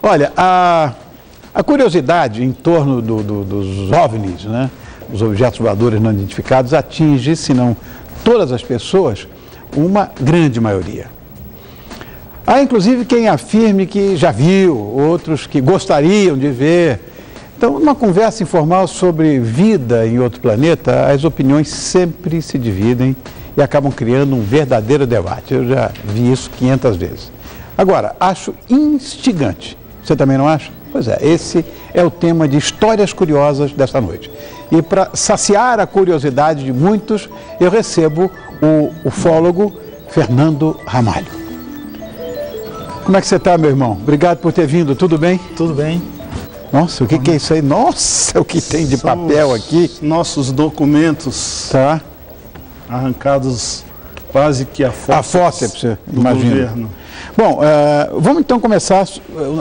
Olha, a curiosidade em torno dos OVNIs, né, os objetos voadores não identificados, atinge, se não todas as pessoas, uma grande maioria. Há inclusive quem afirme que já viu, outros que gostariam de ver. Então, numa conversa informal sobre vida em outro planeta, as opiniões sempre se dividem e acabam criando um verdadeiro debate. Eu já vi isso 500 vezes. Agora, acho instigante. Você também não acha? Pois é, esse é o tema de Histórias Curiosas desta noite. E para saciar a curiosidade de muitos, eu recebo o ufólogo Fernando Ramalho. Como é que você está, meu irmão? Obrigado por ter vindo, tudo bem? Tudo bem. Nossa, o que é isso aí? Nossa, o que tem de papel aqui? Nossos documentos arrancados quase que a fórceps do governo. Bom, vamos então começar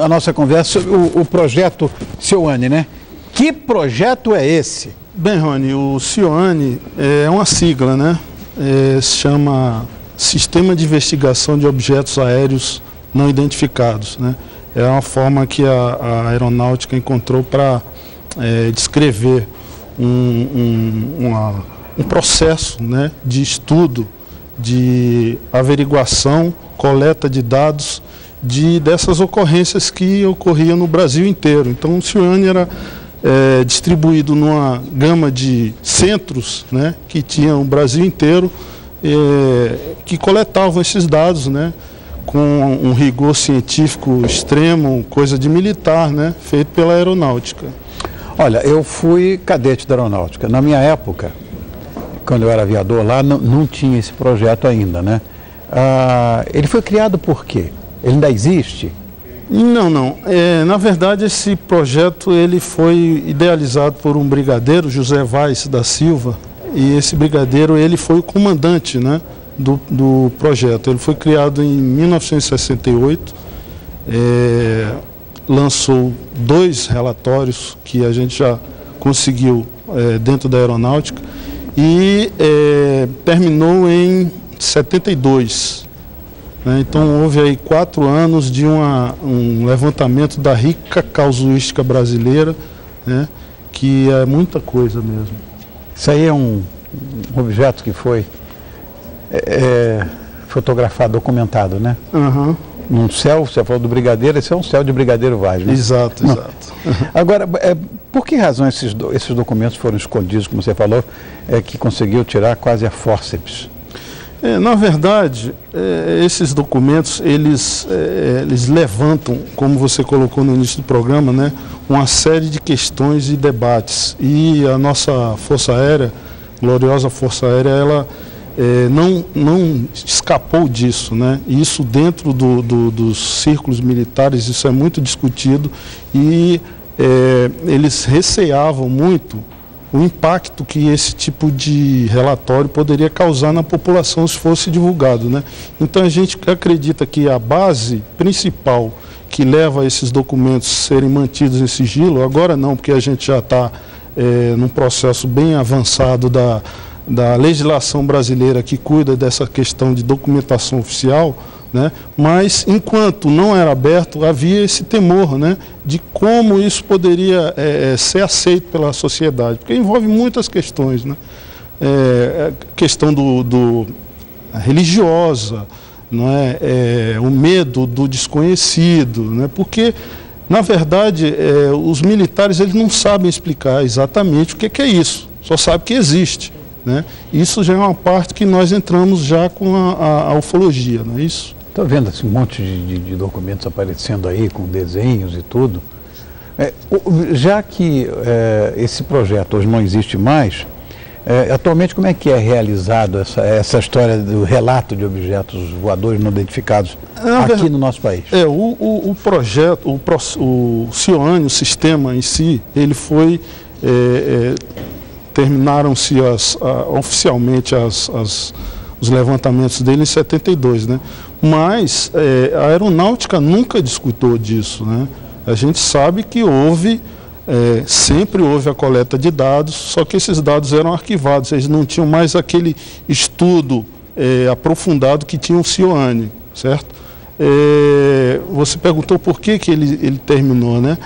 a nossa conversa sobre o projeto CIOANI, né? Que projeto é esse? Bem, Rony, o CIOANI é uma sigla, né? Se chama Sistema de Investigação de Objetos Aéreos Não Identificados, né? É uma forma que a aeronáutica encontrou para descrever um processo, né, de estudo, de averiguação, coleta de dados dessas ocorrências que ocorriam no Brasil inteiro. Então o CIOANI era distribuído numa gama de centros, né, que tinham o Brasil inteiro, que coletavam esses dados, né, com um rigor científico extremo, coisa de militar, né, feito pela aeronáutica. Olha, eu fui cadete da aeronáutica. Na minha época, quando eu era aviador lá, não tinha esse projeto ainda, né? Ele foi criado por quê? Ele ainda existe? Não. Na verdade, esse projeto ele foi idealizado por um brigadeiro, José Vaz da Silva, e esse brigadeiro ele foi o comandante, né, do projeto. Ele foi criado em 1968, lançou 2 relatórios que a gente já conseguiu dentro da aeronáutica e terminou em 72. Né? Então houve aí 4 anos de um levantamento da rica casuística brasileira, né, que é muita coisa mesmo. Isso aí é um objeto que foi fotografado, documentado, né? Uhum. Num céu, você falou do brigadeiro, esse é um céu de brigadeiro Vaz, né? Exato. Agora, por que razão esses documentos foram escondidos, como você falou, que conseguiu tirar quase a fórceps? Na verdade, esses documentos, eles levantam, como você colocou no início do programa, né, uma série de questões e debates. E a nossa Força Aérea, gloriosa Força Aérea, ela não escapou disso, né? Isso dentro dos círculos militares, isso é muito discutido e eles receavam muito o impacto que esse tipo de relatório poderia causar na população se fosse divulgado, né? Então a gente acredita que a base principal que leva a esses documentos serem mantidos em sigilo, agora não, porque a gente já está num processo bem avançado da legislação brasileira que cuida dessa questão de documentação oficial, né? Mas enquanto não era aberto, havia esse temor, né, de como isso poderia ser aceito pela sociedade, porque envolve muitas questões, né? Questão religiosa, não é? O medo do desconhecido, né? Porque na verdade os militares eles não sabem explicar exatamente o que é isso, só sabem que existe. Né? Isso já é uma parte que nós entramos já com a ufologia, não é isso? Estou vendo assim, um monte de documentos aparecendo aí, com desenhos e tudo. Já que esse projeto hoje não existe mais, atualmente como é que é realizado essa história do relato de objetos voadores não identificados aqui no nosso país? O projeto, o CIOANI, o sistema em si, ele foi... terminaram-se oficialmente os levantamentos dele em 72, né? Mas a aeronáutica nunca discutiu disso, né? A gente sabe que sempre houve a coleta de dados, só que esses dados eram arquivados, eles não tinham mais aquele estudo aprofundado que tinha o CIOANI, certo? Você perguntou por que ele terminou, né?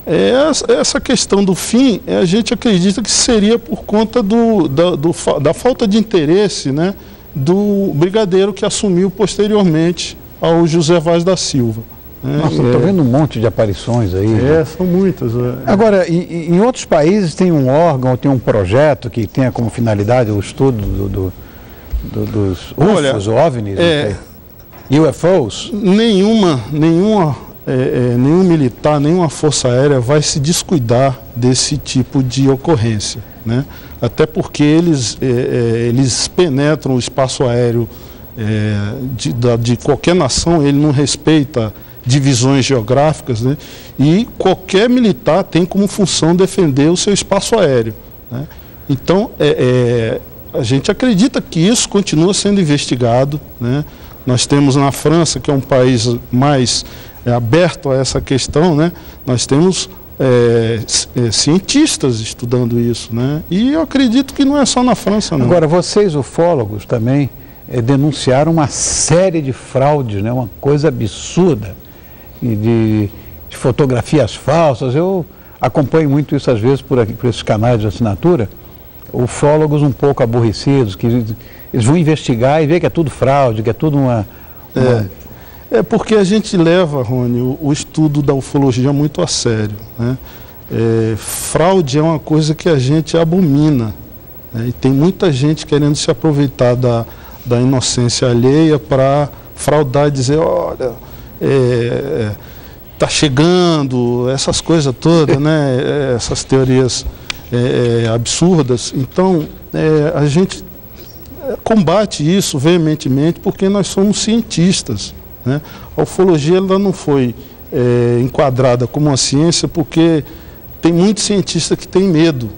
Essa questão do fim, a gente acredita que seria por conta da falta de interesse, né, do brigadeiro que assumiu posteriormente ao José Vaz da Silva. Nossa, eu estou vendo um monte de aparições aí. São muitas. Agora, em outros países tem um órgão, tem um projeto que tenha como finalidade o estudo dos UFOs, OVNIs, UFOs? Nenhum militar, nenhuma força aérea vai se descuidar desse tipo de ocorrência, né? Até porque eles penetram o espaço aéreo de qualquer nação, ele não respeita divisões geográficas, né? E qualquer militar tem como função defender o seu espaço aéreo, né? Então, a gente acredita que isso continua sendo investigado, né? Nós temos na França, que é um país mais aberto a essa questão, né? Nós temos cientistas estudando isso, né? E eu acredito que não é só na França, não. Agora, vocês, ufólogos, também denunciaram uma série de fraudes, né? Uma coisa absurda, de fotografias falsas. Eu acompanho muito isso, às vezes, por esses canais de assinatura, ufólogos um pouco aborrecidos, que eles vão investigar e ver que é tudo fraude, que é tudo uma... porque a gente leva, Rony, o estudo da ufologia muito a sério, né? Fraude é uma coisa que a gente abomina, né? E tem muita gente querendo se aproveitar da inocência alheia para fraudar e dizer, olha, está chegando, essas coisas todas, né? Essas teorias absurdas. Então, a gente combate isso veementemente porque nós somos cientistas, né? A ufologia ela não foi enquadrada como uma ciência porque tem muitos cientistas que têm medo,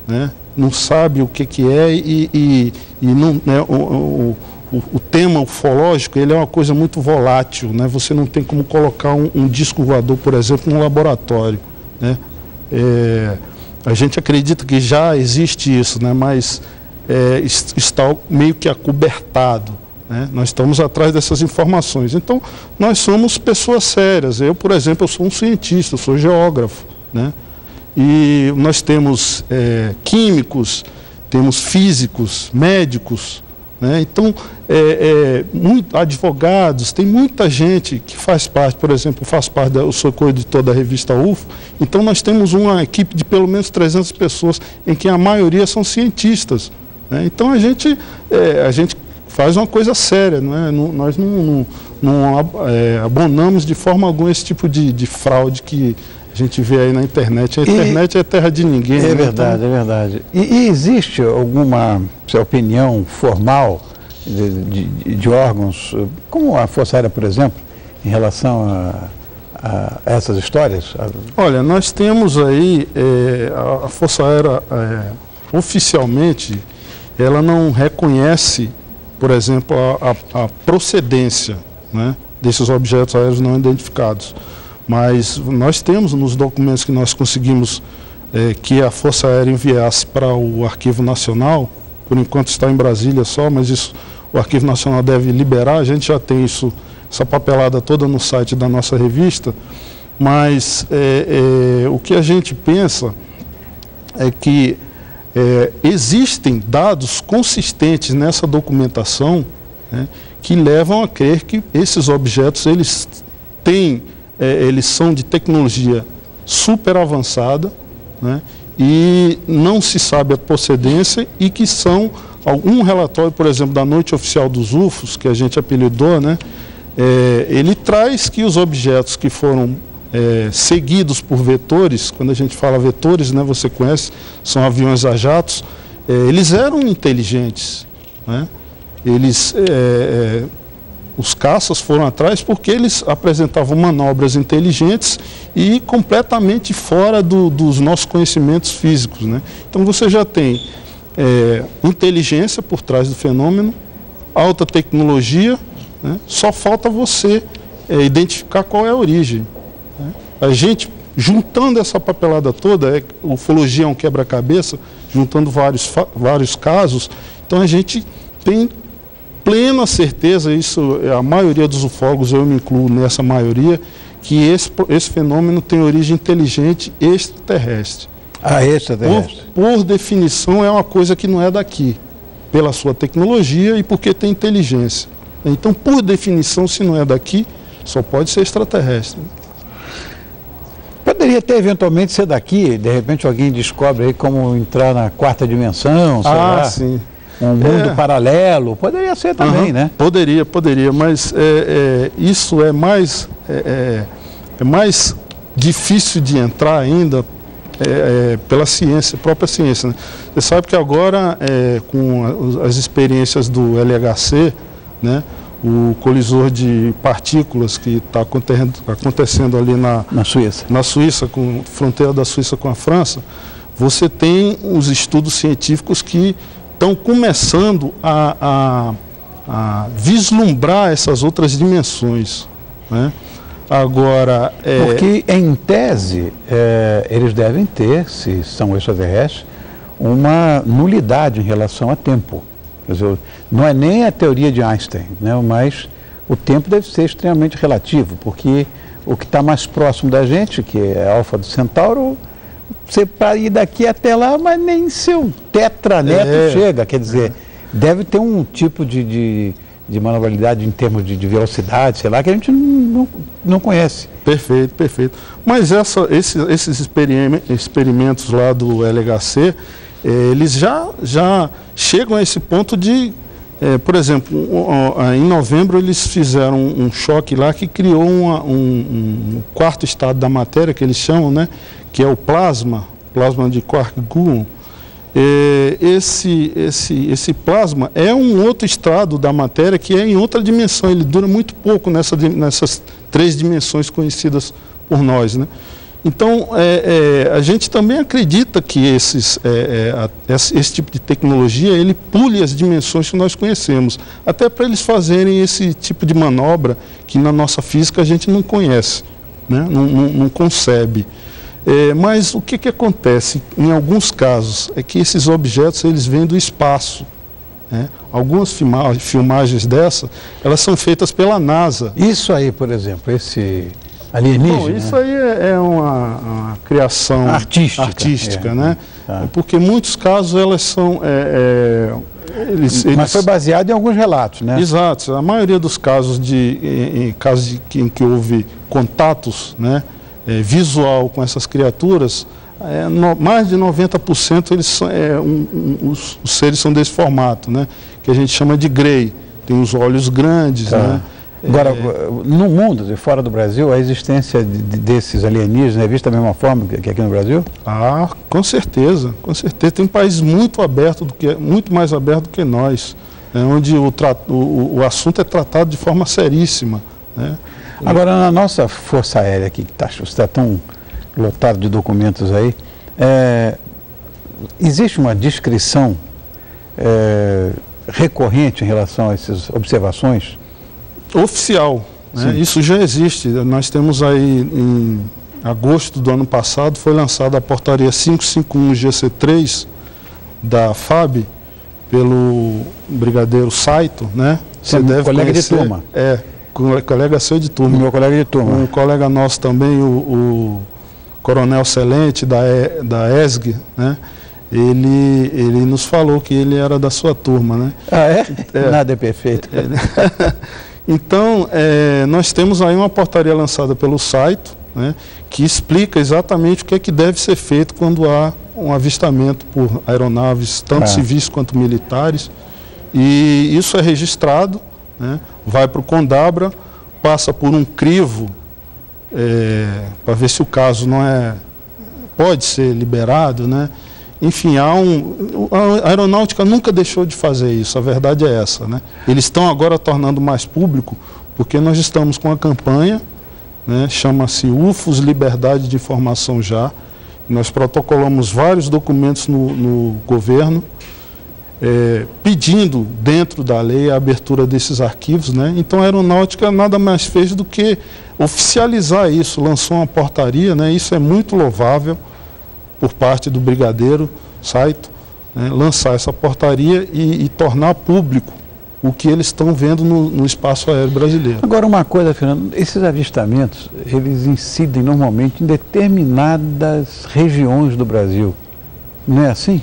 né? Não sabe o que é e não, né, o tema ufológico ele é uma coisa muito volátil, né? Você não tem como colocar um disco voador, por exemplo, num laboratório, né? A gente acredita que já existe isso, né? Mas está meio que acobertado, né? Nós estamos atrás dessas informações. Então, nós somos pessoas sérias. Eu, por exemplo, eu sou um cientista, eu sou geógrafo, né? E nós temos químicos, temos físicos, médicos, né? Então, advogados, tem muita gente que faz parte, por exemplo, eu sou coeditor da revista UFO, então nós temos uma equipe de pelo menos 300 pessoas, em que a maioria são cientistas, né? Então a gente faz uma coisa séria, não é? Nós não abonamos de forma alguma esse tipo de fraude que a gente vê aí na internet. A internet é terra de ninguém. É verdade, então... é verdade. E existe alguma opinião formal de órgãos, como a Força Aérea, por exemplo, em relação a essas histórias? Olha, nós temos aí, a Força Aérea, oficialmente, ela não reconhece, por exemplo, a procedência, né, desses objetos aéreos não identificados. Mas nós temos nos documentos que nós conseguimos que a Força Aérea enviasse para o Arquivo Nacional, por enquanto está em Brasília só, mas isso o Arquivo Nacional deve liberar, a gente já tem essa papelada toda no site da nossa revista, mas o que a gente pensa é que existem dados consistentes nessa documentação, né, que levam a crer que esses objetos eles são de tecnologia super avançada, né, e não se sabe a procedência e que são algum relatório, por exemplo, da Noite Oficial dos UFOs, que a gente apelidou, né, ele traz que os objetos que foram seguidos por vetores, quando a gente fala vetores, né, você conhece, são aviões a jatos, eles eram inteligentes, né? Os caças foram atrás porque eles apresentavam manobras inteligentes e completamente fora dos nossos conhecimentos físicos, né? Então você já tem inteligência por trás do fenômeno, alta tecnologia, né? Só falta você identificar qual é a origem, né? A gente, juntando essa papelada toda, ufologia é um quebra-cabeça, juntando vários casos, então a gente tem plena certeza, isso a maioria dos ufólogos, eu me incluo nessa maioria, que esse fenômeno tem origem inteligente extraterrestre. Extraterrestre. Por definição, é uma coisa que não é daqui, pela sua tecnologia e porque tem inteligência. Então, por definição, se não é daqui, só pode ser extraterrestre. Poderia até eventualmente ser daqui, de repente alguém descobre aí como entrar na quarta dimensão, sei lá. Sim. Um mundo paralelo, poderia ser também, né? Poderia, mas isso é mais difícil de entrar ainda pela ciência, própria ciência, né? Você sabe que agora, com as experiências do LHC, né, o colisor de partículas que está acontecendo ali na Suíça, com fronteira da Suíça com a França, você tem os estudos científicos que estão começando a vislumbrar essas outras dimensões, né? Agora, porque em tese eles devem ter, se são extraterrestres, uma nulidade em relação a tempo. Quer dizer, não é nem a teoria de Einstein, né? Mas o tempo deve ser extremamente relativo, porque o que está mais próximo da gente, que é a Alfa do Centauro, você para ir daqui até lá, mas nem seu tetraneto chega. Quer dizer, deve ter um tipo de manobrabilidade em termos de velocidade, sei lá, que a gente não conhece. Perfeito. Mas esses experimentos lá do LHC, eles já chegam a esse ponto de, por exemplo, em novembro eles fizeram um choque lá que criou um quarto estado da matéria, que eles chamam, né, que é o plasma de quark-gluon. Esse plasma é um outro estado da matéria que é em outra dimensão, ele dura muito pouco nessas 3 dimensões conhecidas por nós, né? Então, a gente também acredita que esse tipo de tecnologia, ele pule as dimensões que nós conhecemos, até para eles fazerem esse tipo de manobra que na nossa física a gente não conhece, né? Não concebe. Mas o que acontece em alguns casos é que esses objetos eles vêm do espaço, né? Algumas filmagens dessa, elas são feitas pela NASA. Isso aí, por exemplo, esse alienígena. Bom, isso aí é uma criação artística, né? Porque em muitos casos elas são... Mas foi baseado em alguns relatos, né? Exato. A maioria dos casos, em que houve contatos, né, visual com essas criaturas, mais de 90% os seres são desse formato, né, que a gente chama de Grey. Tem os olhos grandes, né? Agora, no mundo e fora do Brasil, a existência desses alienígenas é vista da mesma forma que aqui no Brasil? Com certeza. Tem países muito mais abertos do que nós, onde o assunto é tratado de forma seríssima, né? Agora, na nossa Força Aérea aqui, que está tão lotado de documentos aí, existe uma descrição recorrente em relação a essas observações? Oficial, né? Isso já existe. Nós temos aí, em agosto do ano passado, foi lançada a portaria 551 GC3 da FAB, pelo brigadeiro Saito, né? Você deve colega conhecer, de turma. Colega seu de turma. Meu colega de turma. Um colega nosso também, o Coronel Celente, da ESG, né? Ele nos falou que ele era da sua turma, né? Nada é perfeito. Então, nós temos aí uma portaria lançada pelo Saito, né, que explica exatamente o que é que deve ser feito quando há um avistamento por aeronaves, tanto civis quanto militares. E isso é registrado, né, vai para o Condabra, passa por um crivo para ver se o caso pode ser liberado, né? Enfim, a aeronáutica nunca deixou de fazer isso, a verdade é essa, né? Eles estão agora tornando mais público, porque nós estamos com a campanha, né, chama-se UFOS Liberdade de Informação Já. Nós protocolamos vários documentos no governo, pedindo, dentro da lei, a abertura desses arquivos, né? Então a aeronáutica nada mais fez do que oficializar isso, lançou uma portaria, né? Isso é muito louvável por parte do brigadeiro Saito, né, lançar essa portaria e tornar público o que eles estão vendo no espaço aéreo brasileiro. Agora, uma coisa, Fernando, esses avistamentos, eles incidem normalmente em determinadas regiões do Brasil. Não é assim?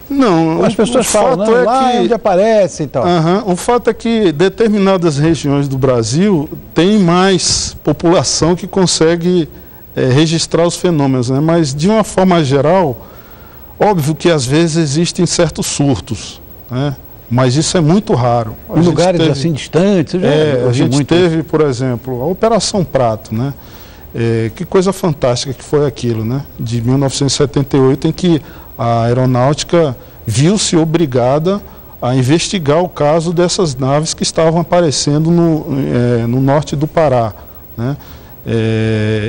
Não, as pessoas falam, não, lá é onde aparece e tal. O fato é que determinadas regiões do Brasil têm mais população que consegue registrar os fenômenos, né? Mas, de uma forma geral, óbvio que às vezes existem certos surtos, né? Mas isso é muito raro. Em lugares assim distantes. A gente teve, por exemplo, a Operação Prato, né? Que coisa fantástica que foi aquilo, né? De 1978, em que a aeronáutica viu-se obrigada a investigar o caso dessas naves que estavam aparecendo no norte do Pará, né?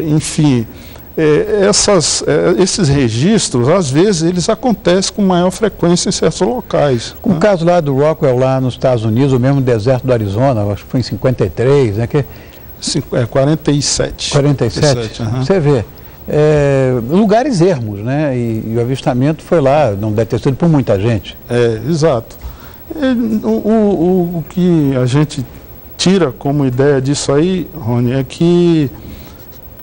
Enfim, esses registros, às vezes, eles acontecem com maior frequência em certos locais. Com o caso lá do Rockwell, lá nos Estados Unidos, o mesmo deserto do Arizona, acho que foi em 53, né? 47. 47, Você vê. Lugares ermos, né? E o avistamento foi lá, não deve ter sido por muita gente. Exato. O que a gente tira como ideia disso aí, Rony, é que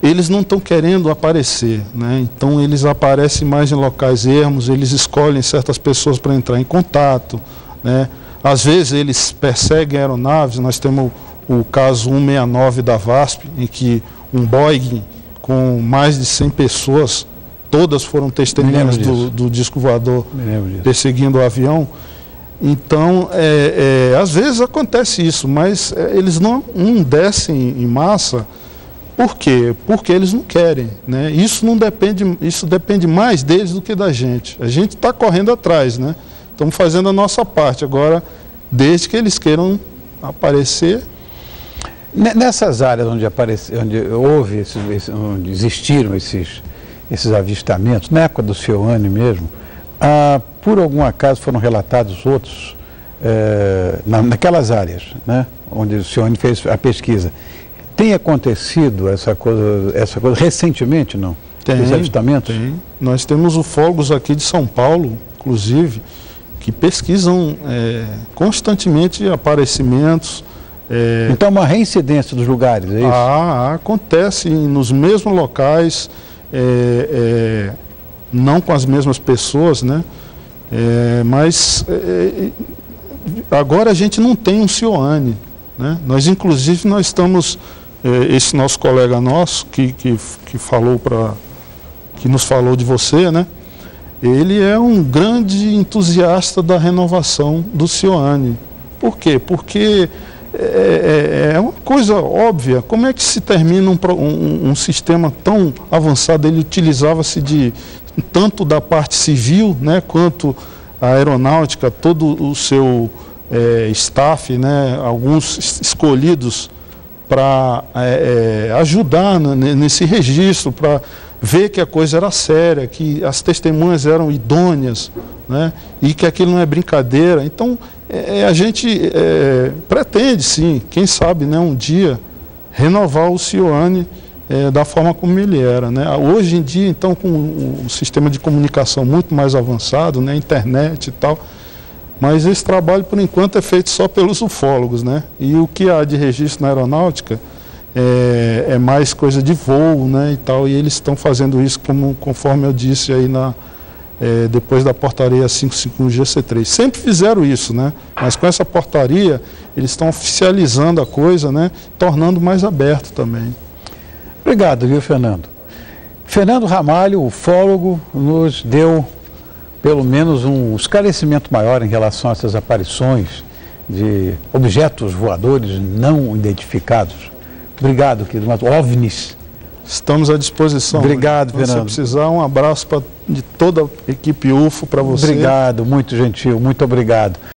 eles não estão querendo aparecer, né? Então eles aparecem mais em locais ermos, eles escolhem certas pessoas para entrar em contato, né? Às vezes eles perseguem aeronaves. Nós temos o caso 169 da VASP, em que um Boeing com mais de 100 pessoas, todas foram testemunhas do disco voador perseguindo o avião. Então, às vezes acontece isso, mas eles não descem em massa. Por quê? Porque eles não querem, né? Isso depende mais deles do que da gente. A gente está correndo atrás, né? Estamos fazendo a nossa parte. Agora, desde que eles queiram aparecer. Nessas áreas onde houve, onde existiram esses avistamentos, na época do Cioane mesmo, por algum acaso foram relatados outros naquelas áreas, né, onde o Cioane fez a pesquisa. Tem acontecido essa coisa recentemente, não? Esses avistamentos? Tem. Nós temos ufólogos aqui de São Paulo, inclusive, que pesquisam constantemente aparecimentos. Então, uma reincidência dos lugares, é isso? Acontece nos mesmos locais, não com as mesmas pessoas, né? Mas agora a gente não tem um Cioane, né? Inclusive, nós estamos, esse nosso colega nosso que nos falou de você, né? Ele é um grande entusiasta da renovação do Cioane. Por quê? Porque é uma coisa óbvia. Como é que se termina um sistema tão avançado? Ele utilizava-se tanto da parte civil, né, quanto a aeronáutica, todo o seu staff, né, alguns escolhidos para ajudar nesse registro, para ver que a coisa era séria, que as testemunhas eram idôneas, né, e que aquilo não é brincadeira. Então, a gente pretende, sim, quem sabe, né, um dia, renovar o Cioane da forma como ele era, né? Hoje em dia, então, com um sistema de comunicação muito mais avançado, né, internet e tal, mas esse trabalho, por enquanto, é feito só pelos ufólogos, né? E o que há de registro na aeronáutica é mais coisa de voo, né, e tal, e eles estão fazendo isso conforme eu disse aí depois da portaria 551/GC3. Sempre fizeram isso, né? Mas com essa portaria, eles estão oficializando a coisa, né? Tornando mais aberto também. Obrigado, viu, Fernando? Fernando Ramalho, ufólogo, nos deu pelo menos um esclarecimento maior em relação a essas aparições de objetos voadores não identificados. Obrigado, querido, mas OVNIs. Estamos à disposição. Obrigado, Fernando. Fernando. Se precisar, um abraço de toda a equipe UFO para você. Obrigado, muito gentil, muito obrigado.